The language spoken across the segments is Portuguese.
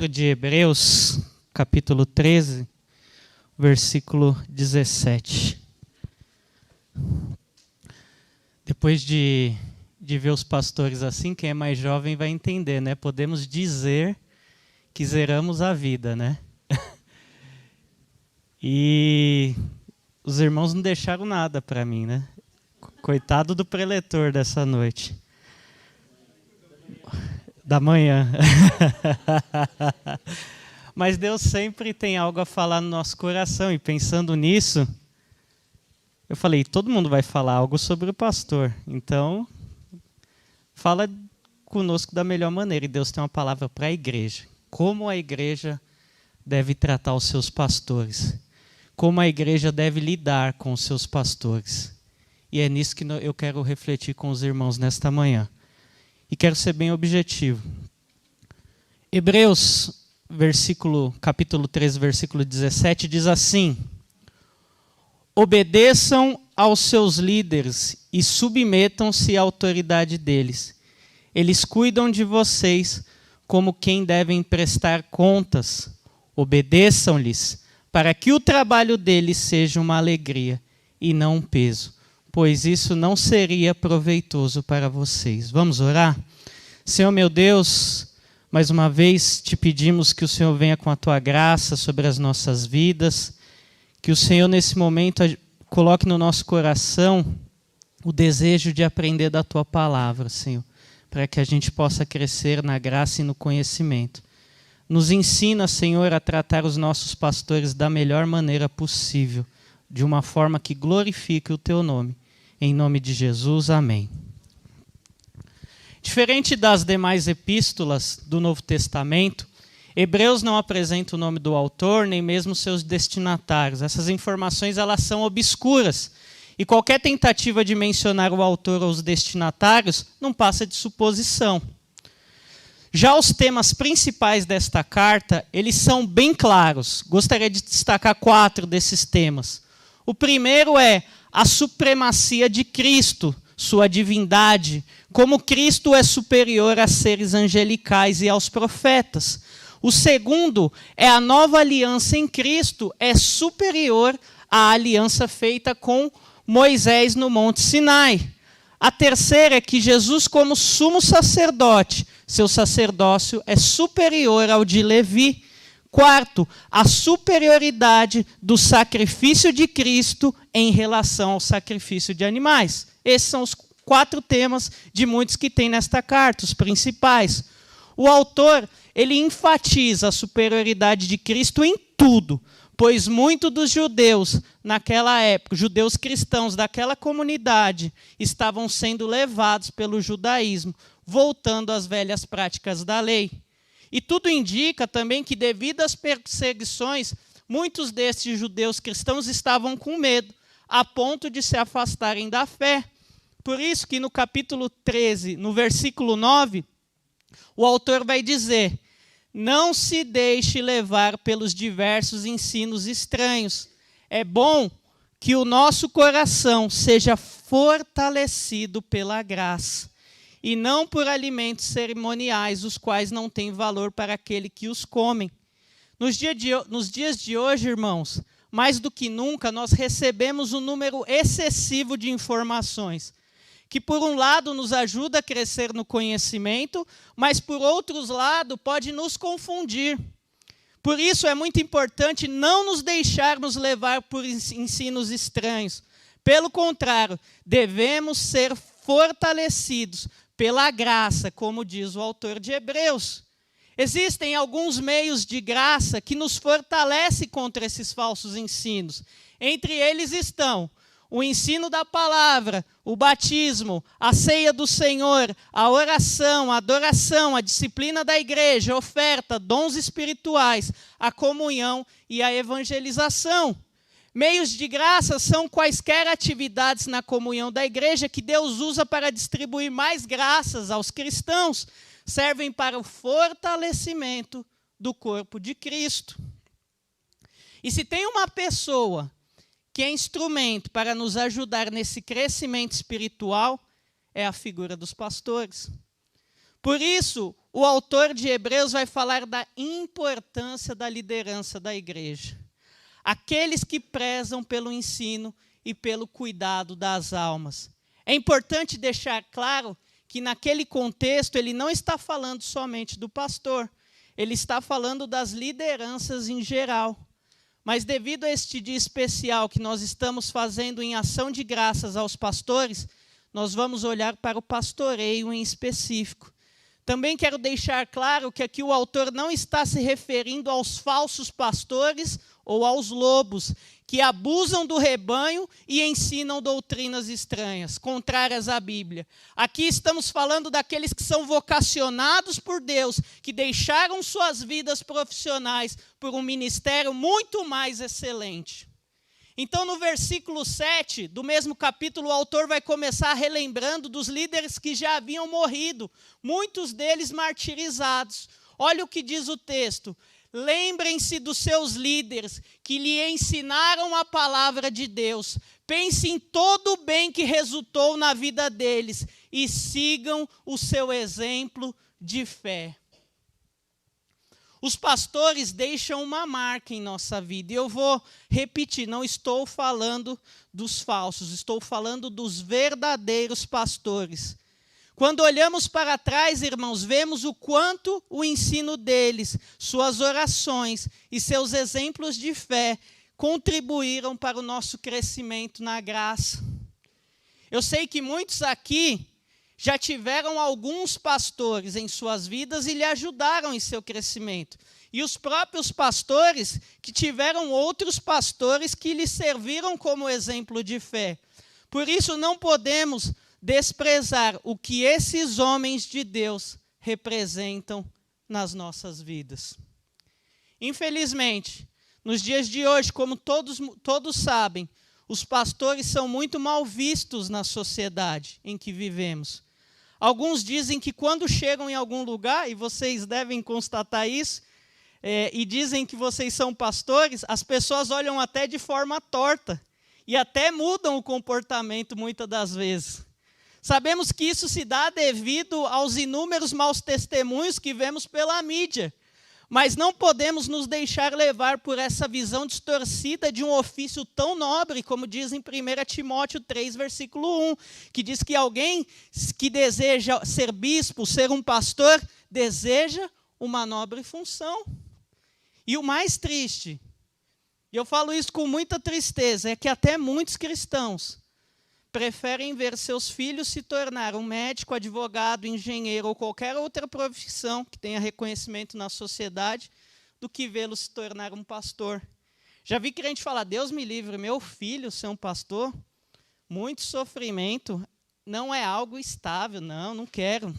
livro de Hebreus, capítulo 13, versículo 17. Depois de ver os pastores assim, quem é mais jovem vai entender, né? Podemos dizer que zeramos a vida, né? E os irmãos não deixaram nada para mim, né? Coitado do preletor dessa noite. Da manhã. Mas Deus sempre tem algo a falar no nosso coração. E pensando nisso, eu falei, todo mundo vai falar algo sobre o pastor. Então, fala conosco da melhor maneira. E Deus tem uma palavra para a igreja. Como a igreja deve tratar os seus pastores. Como a igreja deve lidar com os seus pastores. E é nisso que eu quero refletir com os irmãos nesta manhã. E quero ser bem objetivo. Hebreus, capítulo 13, versículo 17, diz assim: obedeçam aos seus líderes e submetam-se à autoridade deles. Eles cuidam de vocês como quem devem prestar contas. Obedeçam-lhes, para que o trabalho deles seja uma alegria e não um peso, pois isso não seria proveitoso para vocês. Vamos orar? Senhor meu Deus, mais uma vez te pedimos que o Senhor venha com a tua graça sobre as nossas vidas, que o Senhor nesse momento coloque no nosso coração o desejo de aprender da tua palavra, Senhor, para que a gente possa crescer na graça e no conhecimento. Nos ensina, Senhor, a tratar os nossos pastores da melhor maneira possível, de uma forma que glorifique o teu nome. Em nome de Jesus, amém. Diferente das demais epístolas do Novo Testamento, Hebreus não apresenta o nome do autor, nem mesmo seus destinatários. Essas informações elas são obscuras. E qualquer tentativa de mencionar o autor ou os destinatários não passa de suposição. Já os temas principais desta carta, eles são bem claros. Gostaria de destacar 4 desses temas. O primeiro é a supremacia de Cristo, sua divindade, como Cristo é superior a seres angelicais e aos profetas. O segundo é a nova aliança em Cristo é superior à aliança feita com Moisés no Monte Sinai. A terceira é que Jesus, como sumo sacerdote, seu sacerdócio é superior ao de Levi. Quarto, a superioridade do sacrifício de Cristo em relação ao sacrifício de animais. Esses são os 4 temas de muitos que tem nesta carta, os principais. O autor, ele enfatiza a superioridade de Cristo em tudo, pois muitos dos judeus naquela época, judeus cristãos daquela comunidade, estavam sendo levados pelo judaísmo, voltando às velhas práticas da lei. E tudo indica também que, devido às perseguições, muitos desses judeus cristãos estavam com medo, a ponto de se afastarem da fé. Por isso que no capítulo 13, no versículo 9, o autor vai dizer: não se deixe levar pelos diversos ensinos estranhos. É bom que o nosso coração seja fortalecido pela graça, e não por alimentos cerimoniais, os quais não têm valor para aquele que os comem. Nos dias de hoje, irmãos, mais do que nunca, nós recebemos um número excessivo de informações, que por um lado nos ajuda a crescer no conhecimento, mas por outro lado pode nos confundir. Por isso é muito importante não nos deixarmos levar por ensinos estranhos. Pelo contrário, devemos ser fortalecidos pela graça, como diz o autor de Hebreus. Existem alguns meios de graça que nos fortalecem contra esses falsos ensinos. Entre eles estão o ensino da palavra, o batismo, a ceia do Senhor, a oração, a adoração, a disciplina da igreja, a oferta, dons espirituais, a comunhão e a evangelização. Meios de graça são quaisquer atividades na comunhão da igreja que Deus usa para distribuir mais graças aos cristãos. Servem para o fortalecimento do corpo de Cristo. E se tem uma pessoa que é instrumento para nos ajudar nesse crescimento espiritual, é a figura dos pastores. Por isso, o autor de Hebreus vai falar da importância da liderança da igreja. Aqueles que prezam pelo ensino e pelo cuidado das almas. É importante deixar claro que naquele contexto ele não está falando somente do pastor, ele está falando das lideranças em geral. Mas devido a este dia especial que nós estamos fazendo em ação de graças aos pastores, nós vamos olhar para o pastoreio em específico. Também quero deixar claro que aqui o autor não está se referindo aos falsos pastores ou aos lobos, que abusam do rebanho e ensinam doutrinas estranhas, contrárias à Bíblia. Aqui estamos falando daqueles que são vocacionados por Deus, que deixaram suas vidas profissionais por um ministério muito mais excelente. Então, no versículo 7 do mesmo capítulo, o autor vai começar relembrando dos líderes que já haviam morrido, muitos deles martirizados. Olha o que diz o texto. Lembrem-se dos seus líderes que lhe ensinaram a palavra de Deus. Pense em todo o bem que resultou na vida deles e sigam o seu exemplo de fé. Os pastores deixam uma marca em nossa vida. E eu vou repetir, não estou falando dos falsos, estou falando dos verdadeiros pastores. Quando olhamos para trás, irmãos, vemos o quanto o ensino deles, suas orações e seus exemplos de fé contribuíram para o nosso crescimento na graça. Eu sei que muitos aqui já tiveram alguns pastores em suas vidas e lhe ajudaram em seu crescimento. E os próprios pastores que tiveram outros pastores que lhe serviram como exemplo de fé. Por isso não podemos desprezar o que esses homens de Deus representam nas nossas vidas. Infelizmente, nos dias de hoje, como todos sabem, os pastores são muito mal vistos na sociedade em que vivemos. Alguns dizem que quando chegam em algum lugar, e vocês devem constatar isso, e dizem que vocês são pastores, as pessoas olham até de forma torta e até mudam o comportamento muitas das vezes. Sabemos que isso se dá devido aos inúmeros maus testemunhos que vemos pela mídia, mas não podemos nos deixar levar por essa visão distorcida de um ofício tão nobre, como diz em 1 Timóteo 3, versículo 1, que diz que alguém que deseja ser bispo, ser um pastor, deseja uma nobre função. E o mais triste, e eu falo isso com muita tristeza, é que até muitos cristãos preferem ver seus filhos se tornar um médico, advogado, engenheiro ou qualquer outra profissão que tenha reconhecimento na sociedade, do que vê-los se tornar um pastor. Já vi crente falar, Deus me livre, meu filho ser um pastor, muito sofrimento, não é algo estável, não quero.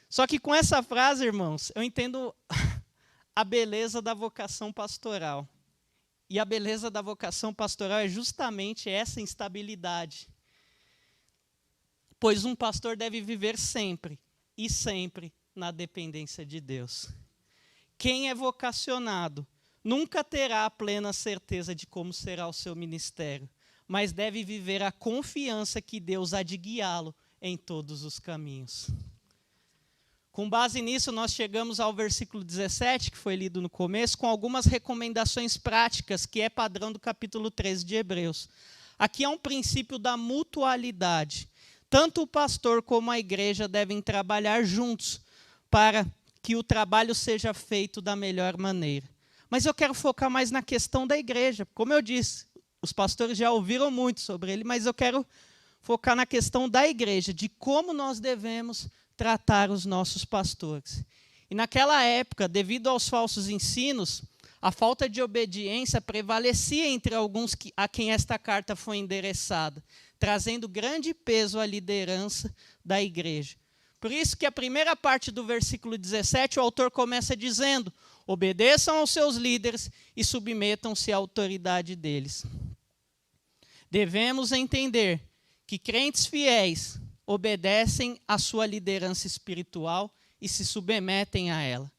Só que com essa frase, irmãos, eu entendo a beleza da vocação pastoral. E a beleza da vocação pastoral é justamente essa instabilidade. Pois um pastor deve viver sempre e sempre na dependência de Deus. Quem é vocacionado nunca terá a plena certeza de como será o seu ministério, mas deve viver a confiança que Deus há de guiá-lo em todos os caminhos. Com base nisso, nós chegamos ao versículo 17, que foi lido no começo, com algumas recomendações práticas, que é padrão do capítulo 13 de Hebreus. Aqui é um princípio da mutualidade. Tanto o pastor como a igreja devem trabalhar juntos para que o trabalho seja feito da melhor maneira. Mas eu quero focar mais na questão da igreja. Como eu disse, os pastores já ouviram muito sobre ele, mas eu quero focar na questão da igreja, de como nós devemos tratar os nossos pastores. E naquela época, devido aos falsos ensinos, a falta de obediência prevalecia entre alguns a quem esta carta foi endereçada, trazendo grande peso à liderança da igreja. Por isso que a primeira parte do versículo 17, o autor começa dizendo, obedeçam aos seus líderes e submetam-se à autoridade deles. Devemos entender que crentes fiéis obedecem à sua liderança espiritual e se submetem a ela.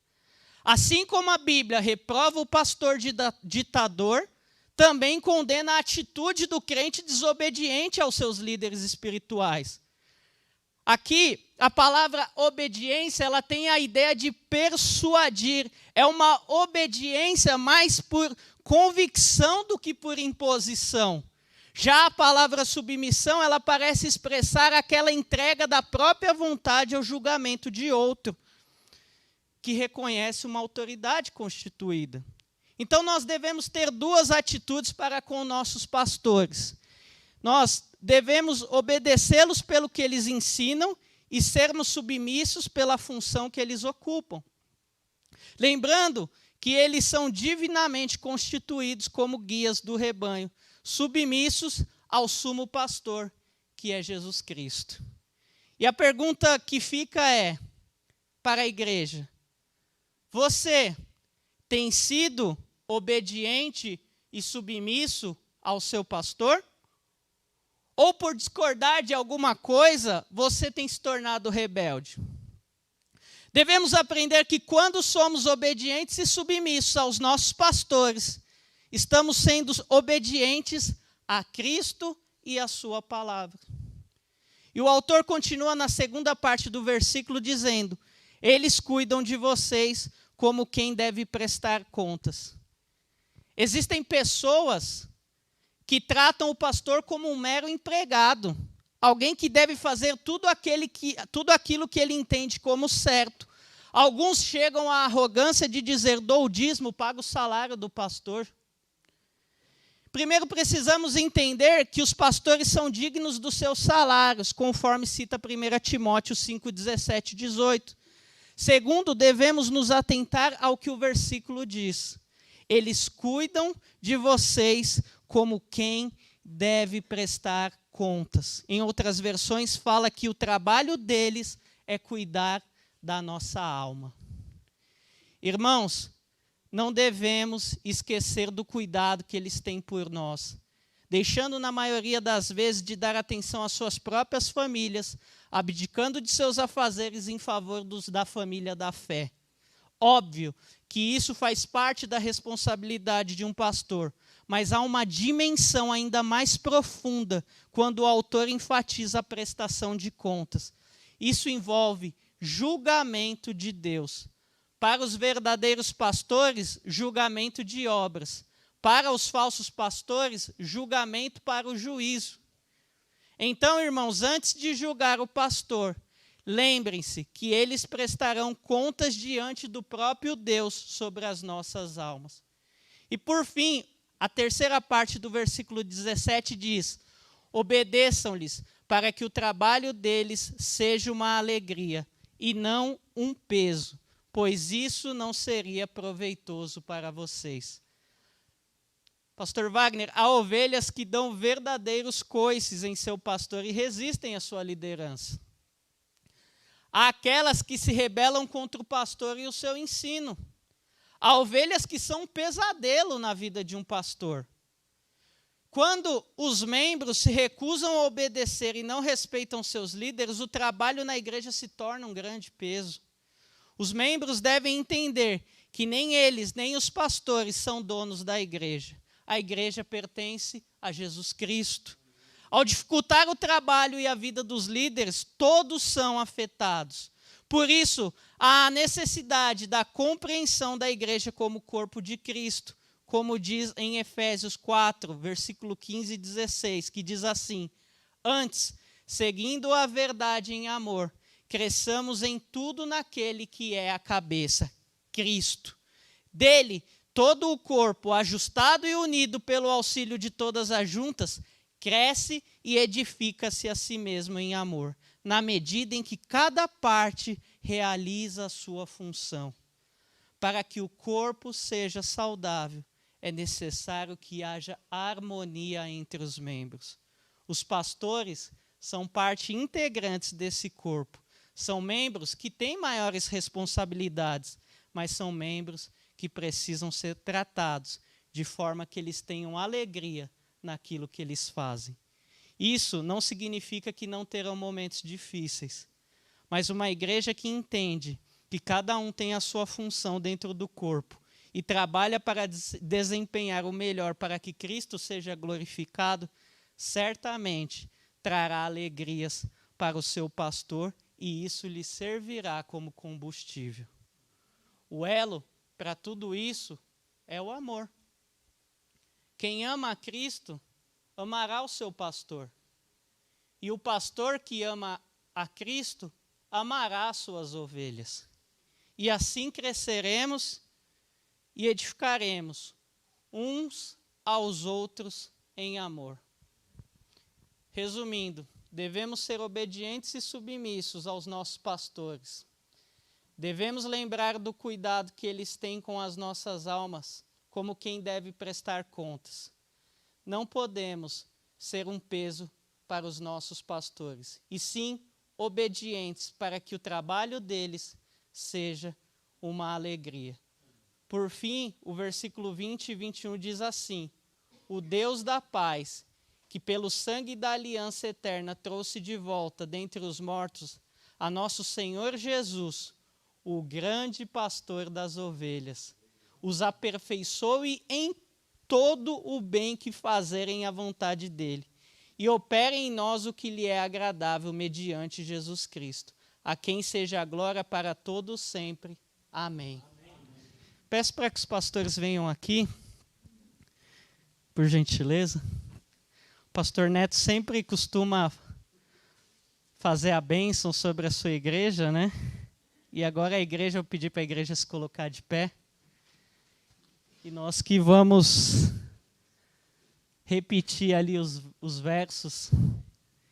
Assim como a Bíblia reprova o pastor ditador, também condena a atitude do crente desobediente aos seus líderes espirituais. Aqui, a palavra obediência, ela tem a ideia de persuadir. É uma obediência mais por convicção do que por imposição. Já a palavra submissão, ela parece expressar aquela entrega da própria vontade ao julgamento de outro, que reconhece uma autoridade constituída. Então, nós devemos ter duas atitudes para com nossos pastores. Nós devemos obedecê-los pelo que eles ensinam e sermos submissos pela função que eles ocupam. Lembrando que eles são divinamente constituídos como guias do rebanho, submissos ao sumo pastor, que é Jesus Cristo. E a pergunta que fica é, para a igreja, você tem sido obediente e submisso ao seu pastor? Ou por discordar de alguma coisa, você tem se tornado rebelde? Devemos aprender que quando somos obedientes e submissos aos nossos pastores, estamos sendo obedientes a Cristo e a sua palavra. E o autor continua na segunda parte do versículo dizendo, eles cuidam de vocês como quem deve prestar contas. Existem pessoas que tratam o pastor como um mero empregado, alguém que deve fazer tudo aquilo que ele entende como certo. Alguns chegam à arrogância de dizer, dou o dízimo, pago o salário do pastor. Primeiro precisamos entender que os pastores são dignos dos seus salários, conforme cita 1 Timóteo 5, 17 e 18. Segundo, devemos nos atentar ao que o versículo diz. Eles cuidam de vocês como quem deve prestar contas. Em outras versões, fala que o trabalho deles é cuidar da nossa alma. Irmãos, não devemos esquecer do cuidado que eles têm por nós, deixando na maioria das vezes de dar atenção às suas próprias famílias, abdicando de seus afazeres em favor da família da fé. Óbvio que isso faz parte da responsabilidade de um pastor, mas há uma dimensão ainda mais profunda quando o autor enfatiza a prestação de contas. Isso envolve julgamento de Deus. Para os verdadeiros pastores, julgamento de obras. Para os falsos pastores, julgamento para o juízo. Então, irmãos, antes de julgar o pastor, lembrem-se que eles prestarão contas diante do próprio Deus sobre as nossas almas. E por fim, a terceira parte do versículo 17 diz, obedeçam-lhes para que o trabalho deles seja uma alegria e não um peso, pois isso não seria proveitoso para vocês. Pastor Wagner, há ovelhas que dão verdadeiros coices em seu pastor e resistem à sua liderança. Há aquelas que se rebelam contra o pastor e o seu ensino. Há ovelhas que são um pesadelo na vida de um pastor. Quando os membros se recusam a obedecer e não respeitam seus líderes, o trabalho na igreja se torna um grande peso. Os membros devem entender que nem eles, nem os pastores são donos da igreja. A igreja pertence a Jesus Cristo. Ao dificultar o trabalho e a vida dos líderes, todos são afetados. Por isso, há a necessidade da compreensão da igreja como corpo de Cristo, como diz em Efésios 4, versículo 15 e 16, que diz assim, antes, seguindo a verdade em amor, cresçamos em tudo naquele que é a cabeça, Cristo. Dele, todo o corpo, ajustado e unido pelo auxílio de todas as juntas, cresce e edifica-se a si mesmo em amor, na medida em que cada parte realiza a sua função. Para que o corpo seja saudável, é necessário que haja harmonia entre os membros. Os pastores são parte integrantes desse corpo. São membros que têm maiores responsabilidades, mas são membros que precisam ser tratados de forma que eles tenham alegria naquilo que eles fazem. Isso não significa que não terão momentos difíceis, mas uma igreja que entende que cada um tem a sua função dentro do corpo e trabalha para desempenhar o melhor para que Cristo seja glorificado, certamente trará alegrias para o seu pastor e isso lhe servirá como combustível. O elo para tudo isso é o amor. Quem ama a Cristo, amará o seu pastor. E o pastor que ama a Cristo, amará as suas ovelhas. E assim cresceremos e edificaremos uns aos outros em amor. Resumindo, devemos ser obedientes e submissos aos nossos pastores. Devemos lembrar do cuidado que eles têm com as nossas almas, como quem deve prestar contas. Não podemos ser um peso para os nossos pastores, e sim obedientes para que o trabalho deles seja uma alegria. Por fim, o versículo 20 e 21 diz assim: o Deus da paz, que pelo sangue da aliança eterna trouxe de volta dentre os mortos a nosso Senhor Jesus, o grande pastor das ovelhas, os aperfeiçoe em todo o bem que fazerem a vontade dele, e opere em nós o que lhe é agradável mediante Jesus Cristo, a quem seja a glória para todos sempre. Amém. Peço para que os pastores venham aqui, por gentileza. O pastor Neto sempre costuma fazer a bênção sobre a sua igreja, né? E agora a igreja, eu pedi para a igreja se colocar de pé. E nós que vamos repetir ali os versos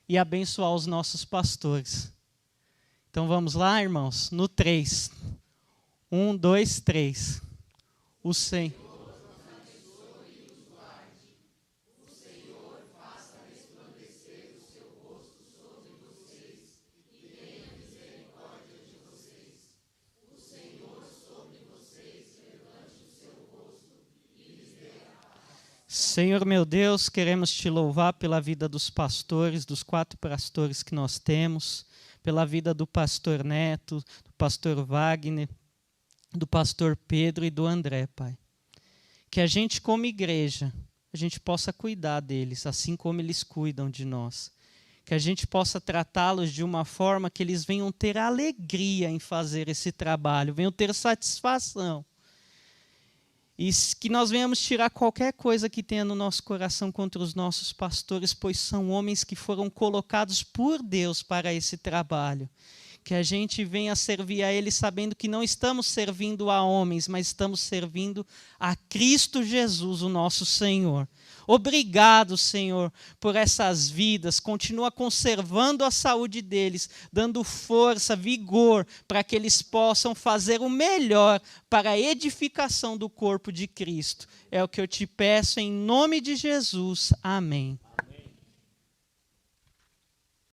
e abençoar os nossos pastores. Então vamos lá, irmãos, no 3. 1, 2, 3. O Senhor. Senhor meu Deus, queremos te louvar pela vida dos pastores, dos 4 pastores que nós temos, pela vida do pastor Neto, do pastor Wagner, do pastor Pedro e do André, Pai. Que a gente, como igreja, a gente possa cuidar deles, assim como eles cuidam de nós. Que a gente possa tratá-los de uma forma que eles venham ter alegria em fazer esse trabalho, venham ter satisfação. E que nós venhamos tirar qualquer coisa que tenha no nosso coração contra os nossos pastores, pois são homens que foram colocados por Deus para esse trabalho. Que a gente venha servir a eles sabendo que não estamos servindo a homens, mas estamos servindo a Cristo Jesus, o nosso Senhor. Obrigado, Senhor, por essas vidas. Continua conservando a saúde deles, dando força, vigor, para que eles possam fazer o melhor para a edificação do corpo de Cristo. É o que eu te peço em nome de Jesus. Amém.